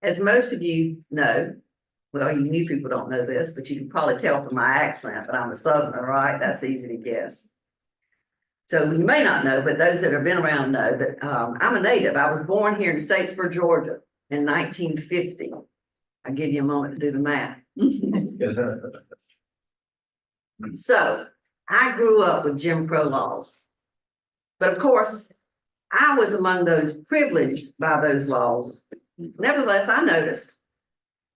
As most of you know, well, you new people don't know this, but you can probably tell from my accent that I'm a Southerner, right? That's easy to guess. So you may not know, but those that have been around know that I'm a native. I was born here in Statesboro, Georgia in 1950. I'll give you a moment to do the math. So I grew up with Jim Crow laws. But of course, I was among those privileged by those laws. Nevertheless, I noticed,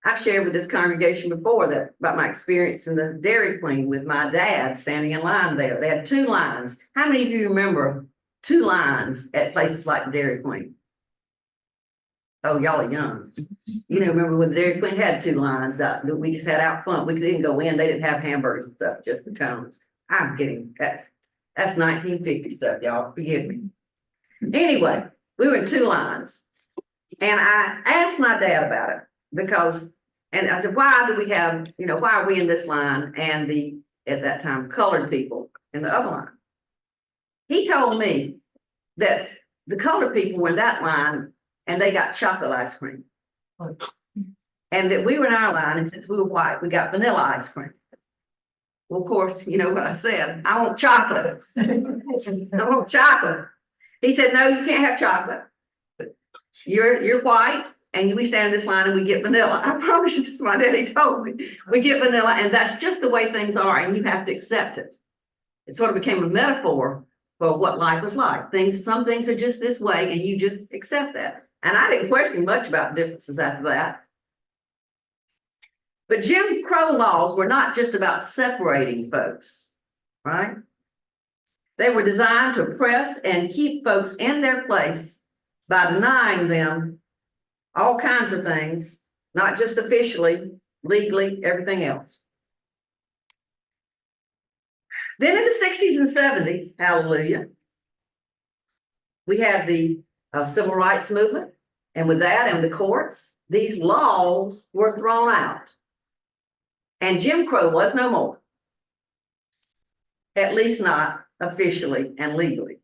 I've shared with this congregation before that about my experience in the Dairy Queen with my dad standing in line there. They had 2 lines. How many of you remember 2 lines at places like the Dairy Queen? Oh, y'all are young. You know, remember when the Dairy Queen had 2 lines that we just had out front. We couldn't go in. They didn't have hamburgers and stuff, just the cones. I'm kidding. That's 1950 stuff, y'all. Forgive me. Anyway, we were in 2 lines. And I asked my dad about it because, and I said, why do we have, you know, why are we in this line and at that time, colored people in the other line? He told me that the colored people were in that line and they got chocolate ice cream. And that we were in our line, and since we were white, we got vanilla ice cream. Well, of course, you know what I said. I want chocolate. I want chocolate. He said, no, you can't have chocolate. You're white, and we stand in this line and we get vanilla. I promise you, this is what my daddy told me. We get vanilla, and that's just the way things are, and you have to accept it. It sort of became a metaphor for what life was like. Some things are just this way, and you just accept that. And I didn't question much about differences after that. But Jim Crow laws were not just about separating folks, right? They were designed to oppress and keep folks in their place by denying them all kinds of things, not just officially, legally, everything else. Then in the 60s and 70s, hallelujah, we had the civil rights movement. And with that and the courts, these laws were thrown out. And Jim Crow was no more, at least not officially and legally.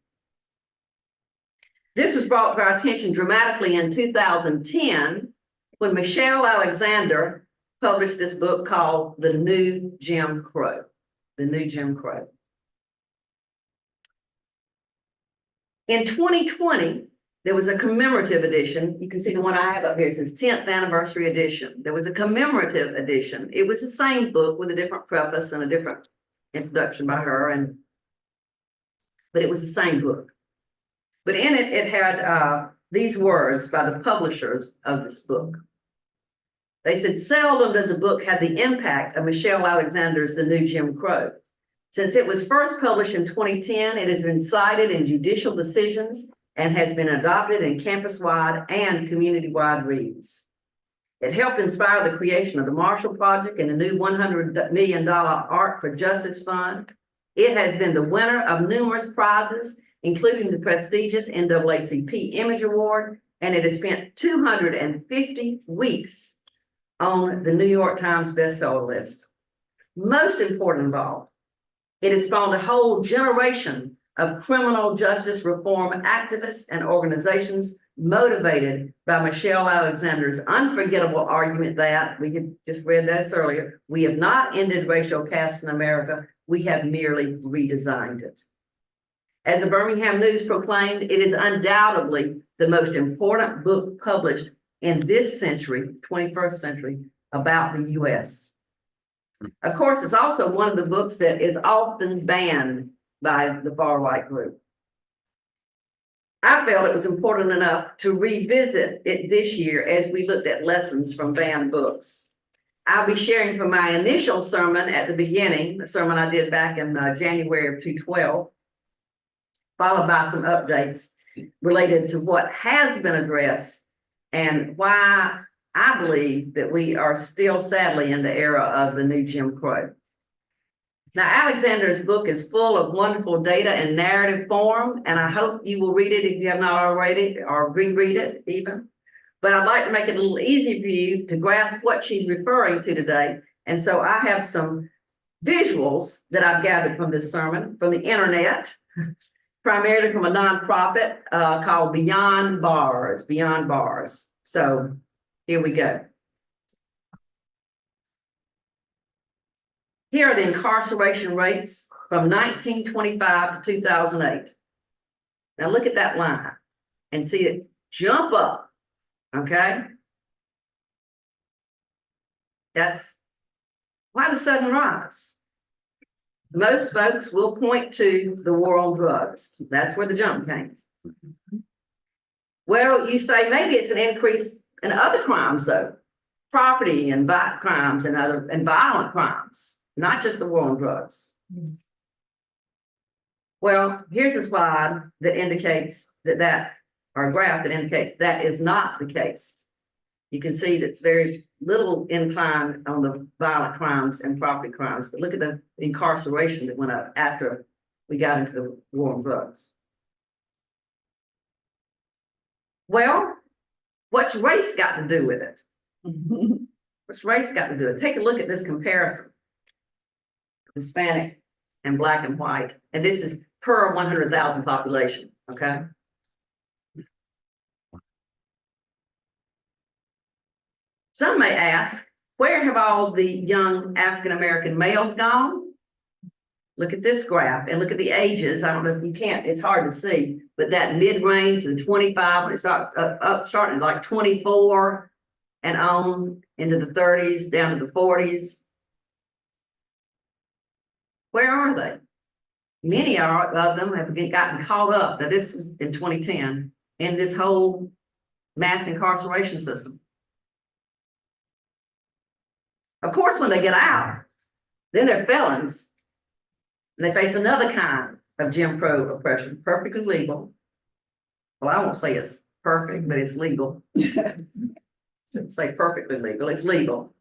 This was brought to our attention dramatically in 2010 when Michelle Alexander published this book called The New Jim Crow. The New Jim Crow. In 2020, there was a commemorative edition. You can see the one I have up here. It says 10th anniversary edition. There was a commemorative edition. It was the same book with a different preface and a different introduction by her, but it was the same book. But in it, it had these words by the publishers of this book. They said, seldom does a book have the impact of Michelle Alexander's The New Jim Crow. Since it was first published in 2010, it has been cited in judicial decisions and has been adopted in campus-wide and community-wide reads. It helped inspire the creation of the Marshall Project and the new $100 million Art for Justice Fund. It has been the winner of numerous prizes, including the prestigious NAACP Image Award, and it has spent 250 weeks on the New York Times bestseller list. Most important of all, it has spawned a whole generation of criminal justice reform activists and organizations motivated by Michelle Alexander's unforgettable argument that, we had just read that earlier, we have not ended racial caste in America, we have merely redesigned it. As the Birmingham News proclaimed, it is undoubtedly the most important book published in this century, 21st century, about the US. Of course, it's also one of the books that is often banned by the far-right group. I felt it was important enough to revisit it this year as we looked at lessons from banned books. I'll be sharing from my initial sermon at the beginning, the sermon I did back in January of 2012, followed by some updates related to what has been addressed and why I believe that we are still sadly in the era of the new Jim Crow. Now, Alexander's book is full of wonderful data in narrative form, and I hope you will read it if you have not already, or reread it even. But I'd like to make it a little easier for you to grasp what she's referring to today. And so I have some visuals that I've gathered from this sermon from the internet, primarily from a nonprofit called Beyond Bars. So Here we go. Here are the incarceration rates from 1925 to 2008. Now look at that line and see it jump up, okay? That's why the sudden rise. Most folks will point to the war on drugs. That's where the jump came. Well, you say maybe it's an increase in other crimes though, property and crimes and violent crimes, not just the war on drugs. Well, here's a slide that indicates or a graph that indicates that is not the case. You can see that's very little incline on the violent crimes and property crimes, but look at the incarceration that went up after we got into the war on drugs. Well, what's race got to do with it? What's race got to do with it? Take a look at this comparison. Hispanic and black and white, and this is per 100,000 population, okay? Some may ask, where have all the young African-American males gone? Look at this graph and look at the ages. I don't know if you can't, it's hard to see, but that mid-range to 25, when it starts starting like 24 and on into the 30s, down to the 40s. Where are they? Many of them have gotten caught up. Now this was in 2010 in this whole mass incarceration system. Of course, when they get out, then they're felons. And they face another kind of Jim Crow oppression, perfectly legal. Well, I won't say it's perfect, but it's legal. Shouldn't say perfectly legal, it's legal.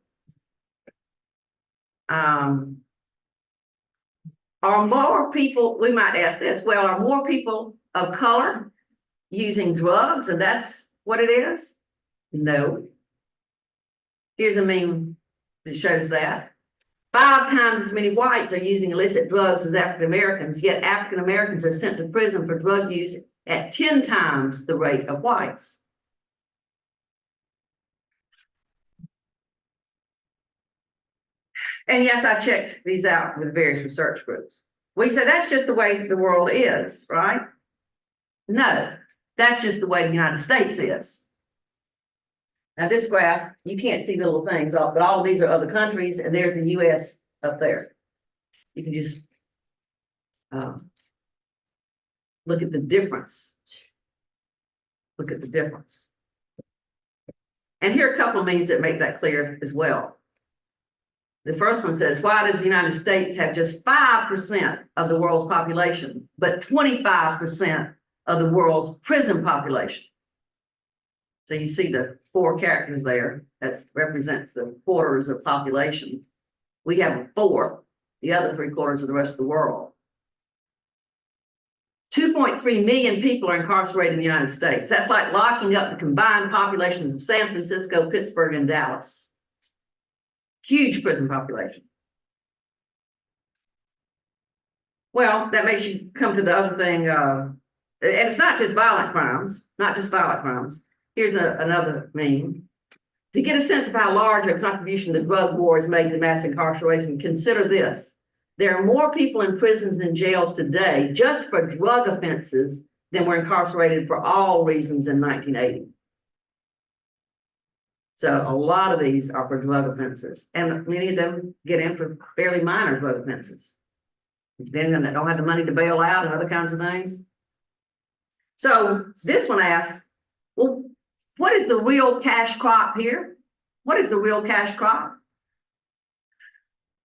Are more people, we might ask this, well, are more people of color using drugs and that's what it is? No. Here's a meme that shows that. 5 times as many whites are using illicit drugs as African Americans, yet African Americans are sent to prison for drug use at 10 times the rate of whites. And yes, I checked these out with various research groups. Well, you say that's just the way the world is, right? No, that's just the way the United States is. Now this graph, you can't see the little things, but all of these are other countries, and there's the US up there. You can just look at the difference. Look at the difference. And here are a couple of memes that make that clear as well. The first one says, why does the United States have just 5% of the world's population, but 25% of the world's prison population? So you see the 4 characters there, that represents the quarters of population. We have 4, the other 3 quarters of the rest of the world. 2.3 million people are incarcerated in the United States. That's like locking up the combined populations of San Francisco, Pittsburgh, and Dallas. Huge prison population. Well, that makes you come to the other thing, and it's not just violent crimes, not just violent crimes. Here's another meme. To get a sense of how large a contribution the drug war has made to mass incarceration, consider this. There are more people in prisons and jails today just for drug offenses than were incarcerated for all reasons in 1980. So a lot of these are for drug offenses, and many of them get in for fairly minor drug offenses. Then they don't have the money to bail out and other kinds of things. So this one asks, well, what is the real cash crop here? What is the real cash crop?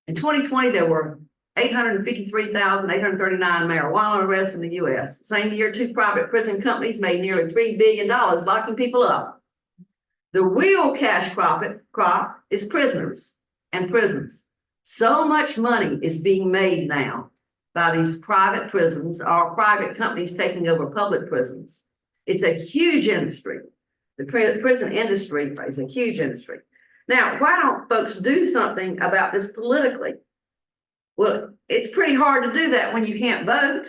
In 2020, there were 853,839 marijuana arrests in the US. Same year, 2 private prison companies made nearly $3 billion locking people up. The real cash crop is prisoners and prisons. So much money is being made now by these private prisons or private companies taking over public prisons. It's a huge industry. The prison industry is a huge industry. Now, why don't folks do something about this politically? Well, it's pretty hard to do that when you can't vote.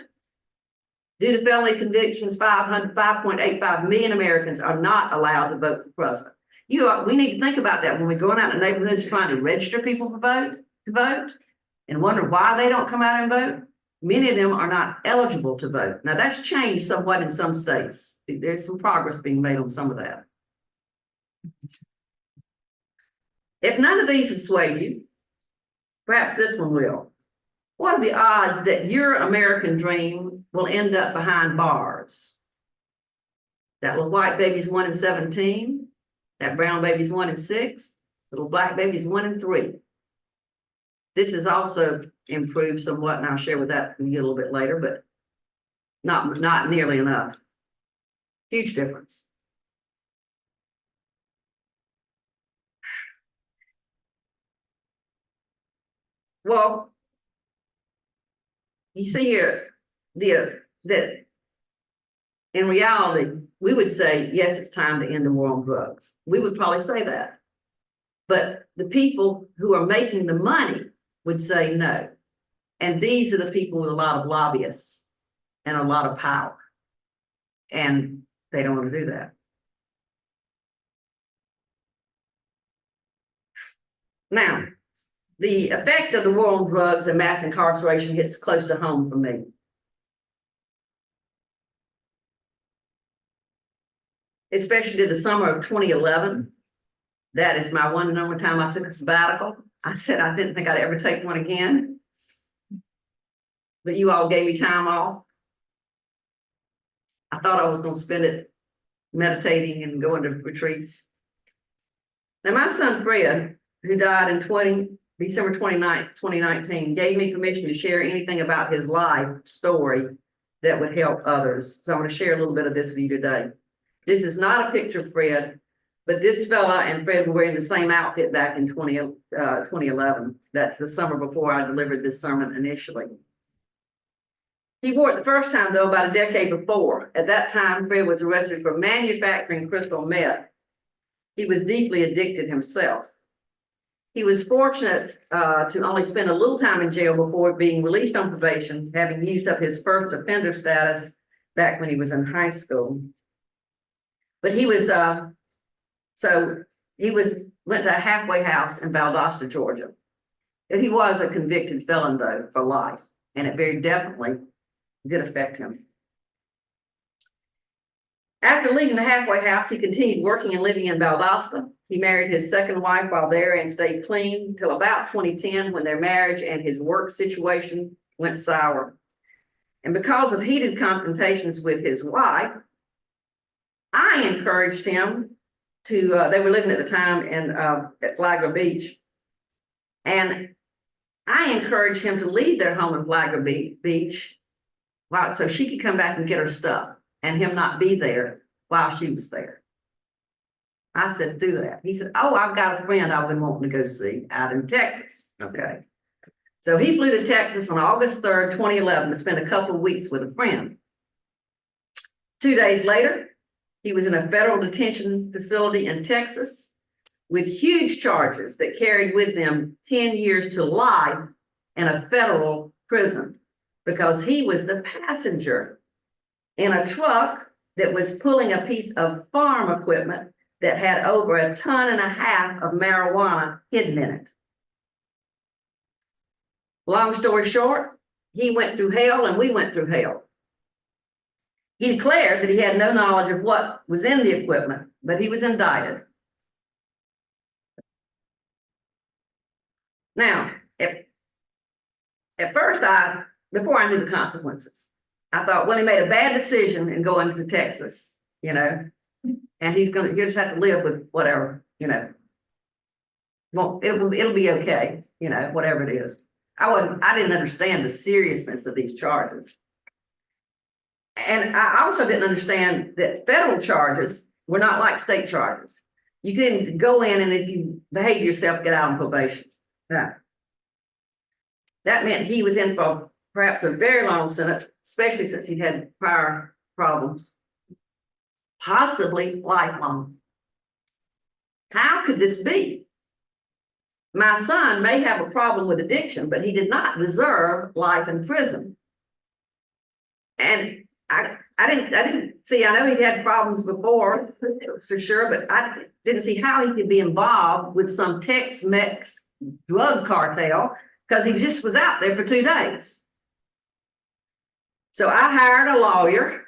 Due to felony convictions, 5.85 million Americans are not allowed to vote for president. we need to think about that when we're going out in neighborhoods trying to register people to vote, and wonder why they don't come out and vote. Many of them are not eligible to vote. Now that's changed somewhat in some states. There's some progress being made on some of that. If none of these have swayed you, perhaps this one will. What are the odds that your American dream will end up behind bars? That little white baby's 1 in 17. That brown baby's 1 in 6. Little black baby's 1 in 3. This is also improved somewhat, and I'll share with that with you a little bit later, but not nearly enough. Huge difference. Well, you see here that in reality, we would say, yes, it's time to end the war on drugs. We would probably say that. But the people who are making the money would say no. And these are the people with a lot of lobbyists and a lot of power. And they don't want to do that. Now, the effect of the war on drugs and mass incarceration hits close to home for me. Especially the summer of 2011. That is my one and only time I took a sabbatical. I said I didn't think I'd ever take one again. But you all gave me time off. I thought I was going to spend it meditating and going to retreats. Now, my son Fred, who died in December 29th, 2019, gave me permission to share anything about his life story that would help others. So I'm going to share a little bit of this with you today. This is not a picture of Fred, but this fella and Fred were wearing the same outfit back in 2011. That's the summer before I delivered this sermon initially. He wore it the first time, though, about a decade before. At that time, Fred was arrested for manufacturing crystal meth. He was deeply addicted himself. He was fortunate to only spend a little time in jail before being released on probation, having used up his first offender status back when he was in high school. But he was, went to a halfway house in Valdosta, Georgia. And he was a convicted felon, though, for life. And it very definitely did affect him. After leaving the halfway house, he continued working and living in Valdosta. He married his second wife while there and stayed clean till about 2010, when their marriage and his work situation went sour. And because of heated confrontations with his wife, I encouraged him to, they were living at the time at Flagler Beach. And I encouraged him to leave their home in Flagler Beach so she could come back and get her stuff, and him not be there while she was there. I said, do that. He said, oh, I've got a friend I've been wanting to go see out in Texas. Okay. So he flew to Texas on August 3rd, 2011 to spend a couple of weeks with a friend. 2 days later, he was in a federal detention facility in Texas with huge charges that carried with them 10 years to life in a federal prison, because he was the passenger in a truck that was pulling a piece of farm equipment that had over 1.5 tons of marijuana hidden in it. Long story short, he went through hell and we went through hell. He declared that he had no knowledge of what was in the equipment, but he was indicted. Now, at first, before I knew the consequences, I thought, well, he made a bad decision in going to Texas, and he'll just have to live with whatever, Well, it'll be okay, whatever it is. I didn't understand the seriousness of these charges. And I also didn't understand that federal charges were not like state charges. You couldn't go in and if you behave yourself, get out on probation. Yeah. That meant he was in for perhaps a very long sentence, especially since he'd had prior problems, possibly lifelong. How could this be? My son may have a problem with addiction, but he did not deserve life in prison. And I didn't see, I know he'd had problems before, for sure, but I didn't see how he could be involved with some Tex-Mex drug cartel because he just was out there for 2 days. So I hired a lawyer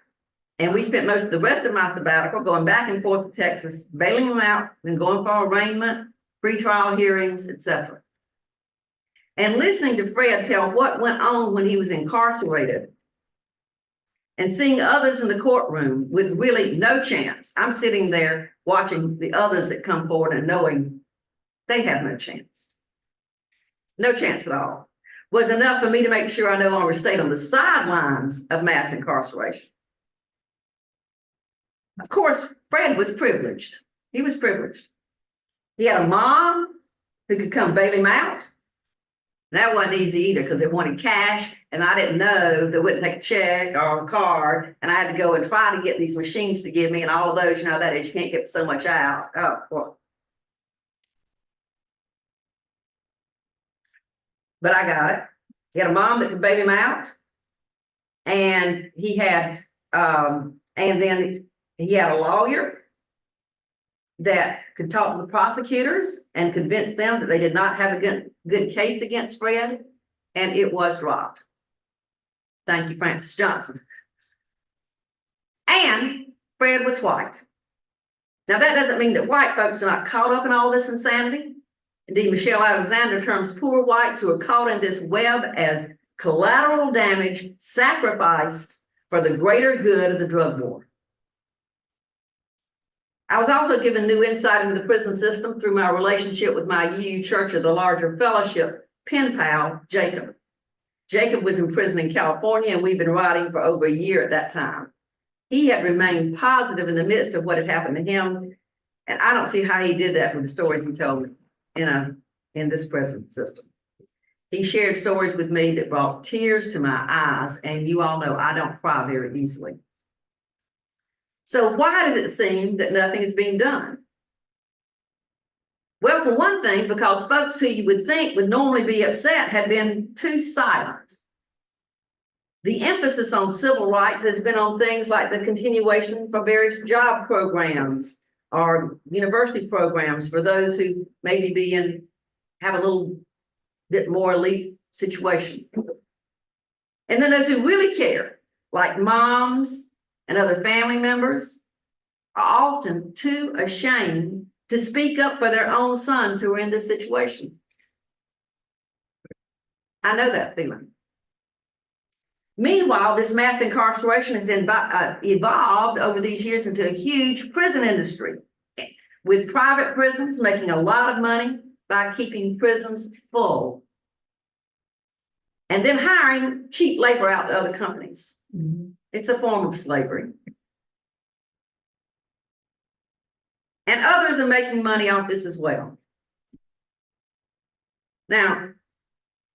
and we spent most of the rest of my sabbatical going back and forth to Texas, bailing him out and going for arraignment, pretrial hearings, etc. And listening to Fred tell what went on when he was incarcerated and seeing others in the courtroom with really no chance. I'm sitting there watching the others that come forward and knowing they have no chance. No chance at all. Was enough for me to make sure I no longer stayed on the sidelines of mass incarceration. Of course, Fred was privileged. He was privileged. He had a mom who could come bail him out. That wasn't easy either because they wanted cash and I didn't know they wouldn't take a check or a card. And I had to go and try to get these machines to give me and all of those, you know, that is, you can't get so much out. Oh, well. But I got it. He had a mom that could bail him out. And he had, and then he had a lawyer that could talk to the prosecutors and convince them that they did not have a good case against Fred, and it was dropped. Thank you, Francis Johnson. And Fred was white. Now, that doesn't mean that white folks are not caught up in all this insanity. Indeed, Michelle Alexander terms poor whites who are caught in this web as collateral damage sacrificed for the greater good of the drug war. I was also given new insight into the prison system through my relationship with my UU Church of the Larger Fellowship pen pal, Jacob. Jacob was in prison in California, and we've been writing for over a year at that time. He had remained positive in the midst of what had happened to him, and I don't see how he did that with the stories he told me in this prison system. He shared stories with me that brought tears to my eyes, and you all know I don't cry very easily. So why does it seem that nothing is being done? Well, for one thing, because folks who you would think would normally be upset have been too silent. The emphasis on civil rights has been on things like the continuation for various job programs or university programs for those who maybe have a little bit more elite situation. And then those who really care, like moms and other family members, are often too ashamed to speak up for their own sons who are in this situation. I know that feeling. Meanwhile, this mass incarceration has evolved over these years into a huge prison industry, with private prisons making a lot of money by keeping prisons full and then hiring cheap labor out to other companies. Mm-hmm. It's a form of slavery. And others are making money off this as well. Now,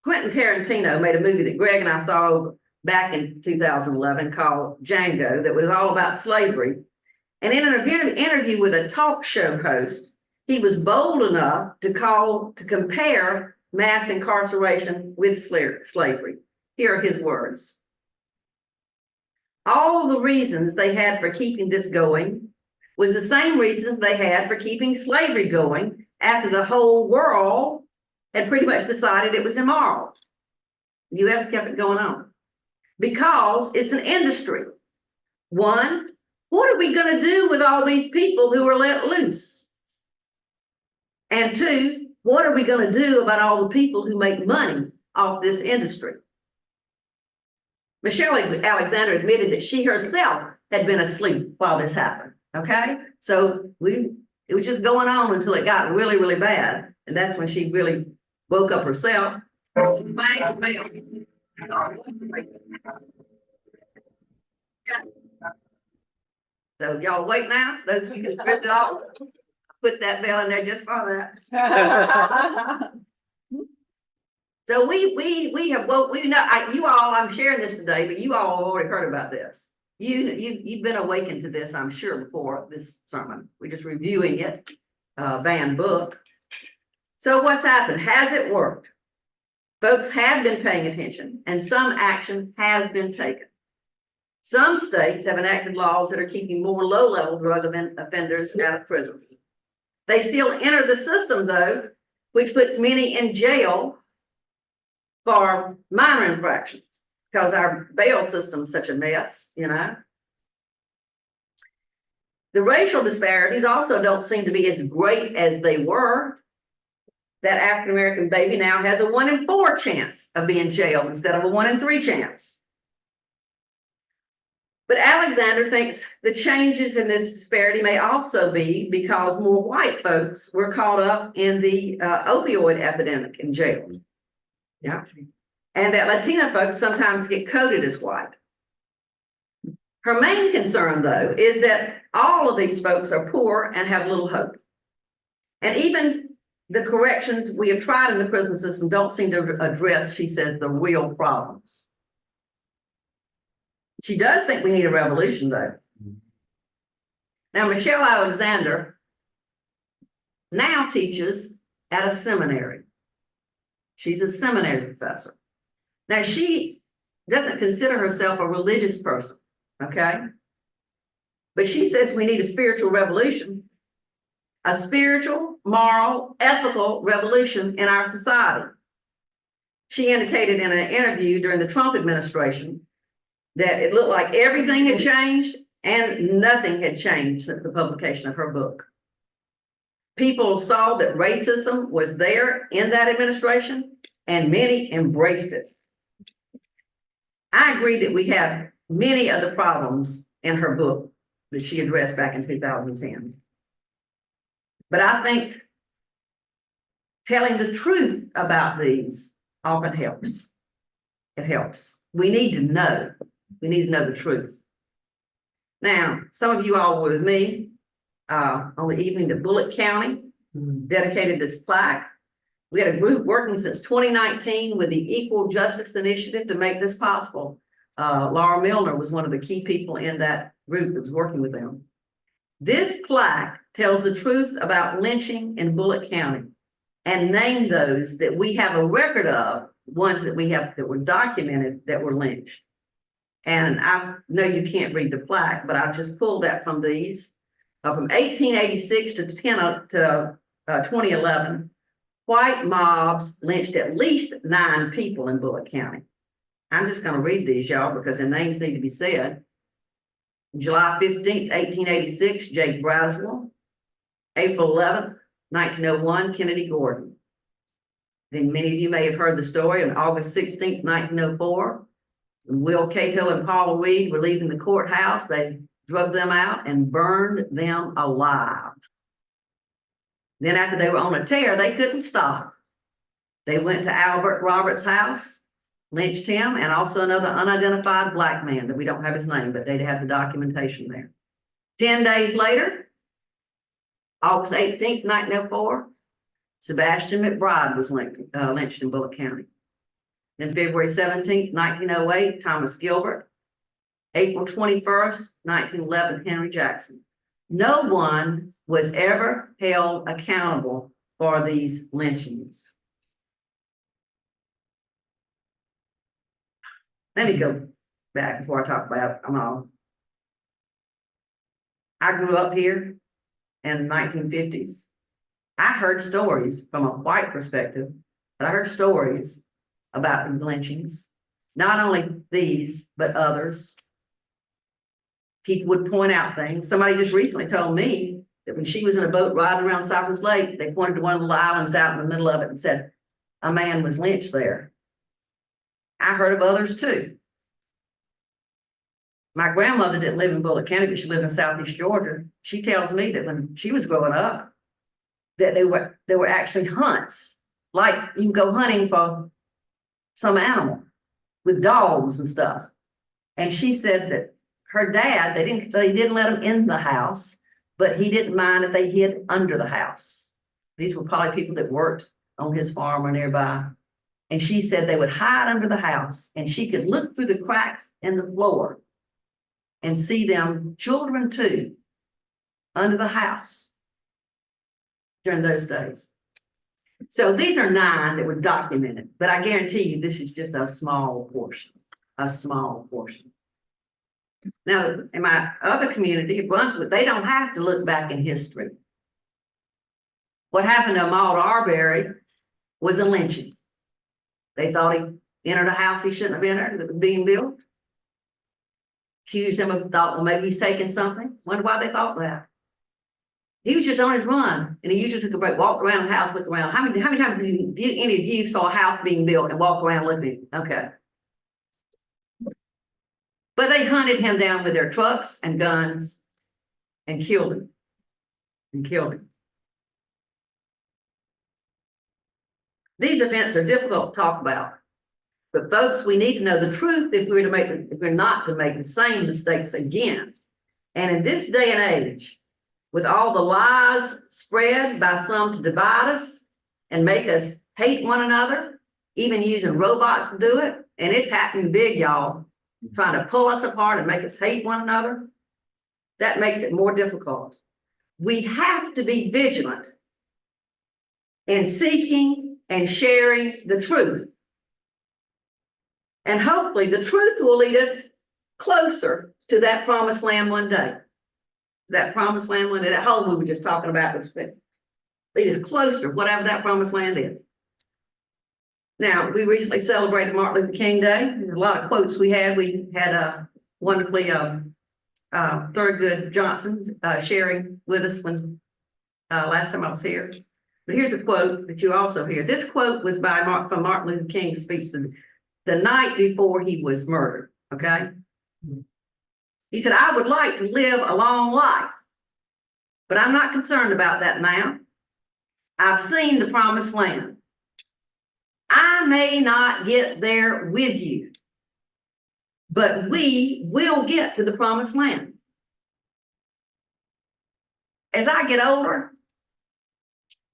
Quentin Tarantino made a movie that Greg and I saw back in 2011 called Django that was all about slavery. And in an interview with a talk show host, he was bold enough to compare mass incarceration with slavery. Here are his words. All the reasons they had for keeping this going was the same reasons they had for keeping slavery going after the whole world had pretty much decided it was immoral. The U.S. kept it going on because it's an industry. One, what are we going to do with all these people who are let loose? And two, what are we going to do about all the people who make money off this industry? Michelle Alexander admitted that she herself had been asleep while this happened. Okay, so it was just going on until it got really, really bad, and that's when she really woke up herself. So y'all wait now. Those of you can script it off. Put that bell in there just for that. So we have woke. We know you all. I'm sharing this today, but you all have already heard about this. You've been awakened to this, I'm sure, before this sermon. We're just reviewing it, banned book. So what's happened? Has it worked? Folks have been paying attention, and some action has been taken. Some states have enacted laws that are keeping more low-level drug offenders out of prison. They still enter the system, though, which puts many in jail for minor infractions because our bail system is such a mess, you know. The racial disparities also don't seem to be as great as they were. That African-American baby now has a 1 in 4 chance of being jailed instead of a 1 in 3 chance. But Alexander thinks the changes in this disparity may also be because more white folks were caught up in the opioid epidemic in jail. Yeah. And that Latina folks sometimes get coded as white. Her main concern, though, is that all of these folks are poor and have little hope. And even the corrections we have tried in the prison system don't seem to address, she says, the real problems. She does think we need a revolution, though. Now, Michelle Alexander now teaches at a seminary. She's a seminary professor. Now, she doesn't consider herself a religious person, okay? But she says we need a spiritual revolution, a spiritual, moral, ethical revolution in our society. She indicated in an interview during the Trump administration that it looked like everything had changed and nothing had changed since the publication of her book. People saw that racism was there in that administration and many embraced it. I agree that we have many of the problems in her book that she addressed back in 2010. But I think telling the truth about these often helps. It helps. We need to know. We need to know the truth. Now, some of you all were with me on the evening that Bullitt County dedicated this plaque. We had a group working since 2019 with the Equal Justice Initiative to make this possible. Laura Milner was one of the key people in that group that was working with them. This plaque tells the truth about lynching in Bullitt County and named those that we have a record of, ones that we have that were documented that were lynched. And I know you can't read the plaque, but I just pulled that from these. From 1886 to 2011, white mobs lynched at least 9 people in Bullitt County. I'm just going to read these, y'all, because their names need to be said. July 15th, 1886, Jake Braswell. April 11th, 1901, Kennedy Gordon. Then many of you may have heard the story on August 16th, 1904. When Will Cato and Paula Reed were leaving the courthouse, they drugged them out and burned them alive. Then after they were on a tear, they couldn't stop. They went to Albert Roberts' house, lynched him, and also another unidentified black man that we don't have his name, but they'd have the documentation there. 10 days later, August 18th, 1904, Sebastian McBride was lynched in Bullitt County. Then February 17th, 1908, Thomas Gilbert. April 21st, 1911, Henry Jackson. No one was ever held accountable for these lynchings. Let me go back before I talk about them all. I grew up here in the 1950s. I heard stories from a white perspective, but I heard stories about the lynchings, not only these, but others. People would point out things. Somebody just recently told me that when she was in a boat riding around Cypress Lake, they pointed to one of the islands out in the middle of it and said, a man was lynched there. I heard of others too. My grandmother didn't live in Bullitt County, but she lived in Southeast Georgia. She tells me that when she was growing up, that there were actually hunts, like you can go hunting for some animal with dogs and stuff. And she said that her dad, they didn't let him in the house, but he didn't mind if they hid under the house. These were probably people that worked on his farm or nearby. And she said they would hide under the house and she could look through the cracks in the floor and see them, children too, under the house during those days. So these are 9 that were documented, but I guarantee you this is just a small portion, Now, in my other community, Brunswick, they don't have to look back in history. What happened to Ahmaud Arbery was a lynching. They thought he entered a house he shouldn't have entered that was being built. Accused him of, thought, well, maybe he's taking something. Wonder why they thought that. He was just on his run, and he usually took a break, walked around the house, looked around. How many times did any of you saw a house being built and walked around looking? Okay. But they hunted him down with their trucks and guns and killed him. These events are difficult to talk about. But folks, we need to know the truth if we're not to make the same mistakes again. And in this day and age, with all the lies spread by some to divide us and make us hate one another, even using robots to do it, and it's happening big, y'all, trying to pull us apart and make us hate one another, that makes it more difficult. We have to be vigilant in seeking and sharing the truth. And hopefully the truth will lead us closer to that promised land one day. That promised land one day, that home we were just talking about, lead us closer, whatever that promised land is. Now, we recently celebrated Martin Luther King Day. There's a lot of quotes we had. We had a wonderfully Thurgood Johnson sharing with us when last time I was here. But here's a quote that you also hear. This quote was from Martin Luther King's speech the night before he was murdered, okay? He said, I would like to live a long life, but I'm not concerned about that now. I've seen the promised land. I may not get there with you, but we will get to the promised land. As I get older,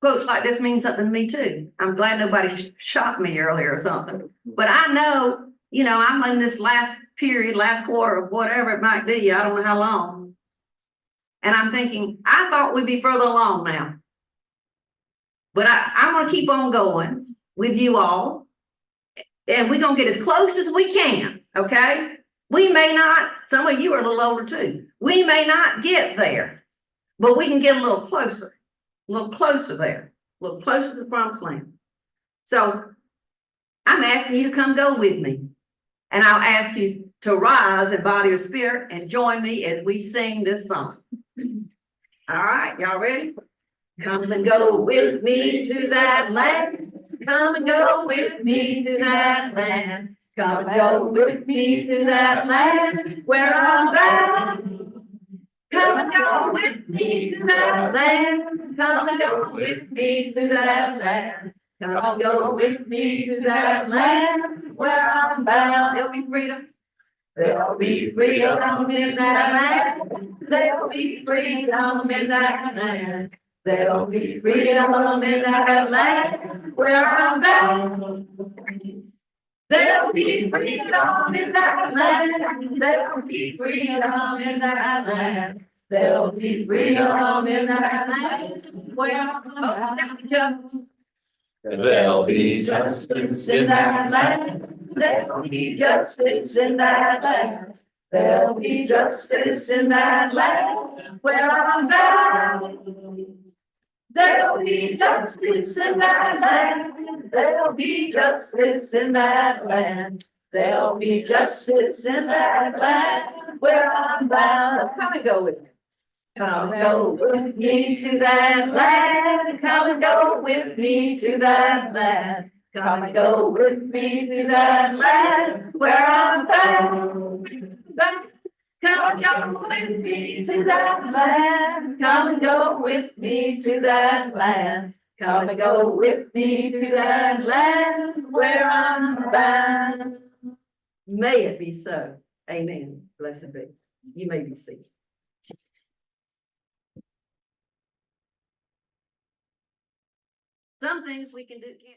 quotes like this mean something to me too. I'm glad nobody shot me earlier or something. But I know, I'm in this last period, last quarter of whatever it might be. I don't know how long. And I'm thinking, I thought we'd be further along now. But I'm going to keep on going with you all. And we're going to get as close as we can, okay? We may not, some of you are a little older too. We may not get there, but we can get a little closer there, a little closer to the promised land. So I'm asking you to come go with me. And I'll ask you to rise in body or spirit and join me as we sing this song. All right, y'all ready? Come and go with me to that land. Come and go with me to that land. Come and go with me to that land where I'm bound. Come and go with me to that land. Come and go with me to that land. Come and go with me to that land where I'm bound. There'll be freedom. There'll be freedom in that land. There'll be freedom in that land. There'll be freedom in that land where I'm bound. There'll be freedom in that land. There'll be freedom in that land. There'll be freedom in that land where I'm bound. There'll be justice in that land. There'll be justice in that land. There'll be justice in that land where I'm bound. There'll be justice in that land. There'll be justice in that land. There'll be justice in that land where I'm bound. So come and go with me. Come and go with me to that land. Come and go with me to that land. Come and go with me to that land where I'm bound. Come and go with me to that land. Come and go with me to that land. Come and go with me to that land where I'm bound. May it be so. Amen. Blessed be. You may be seated. Some things we can do.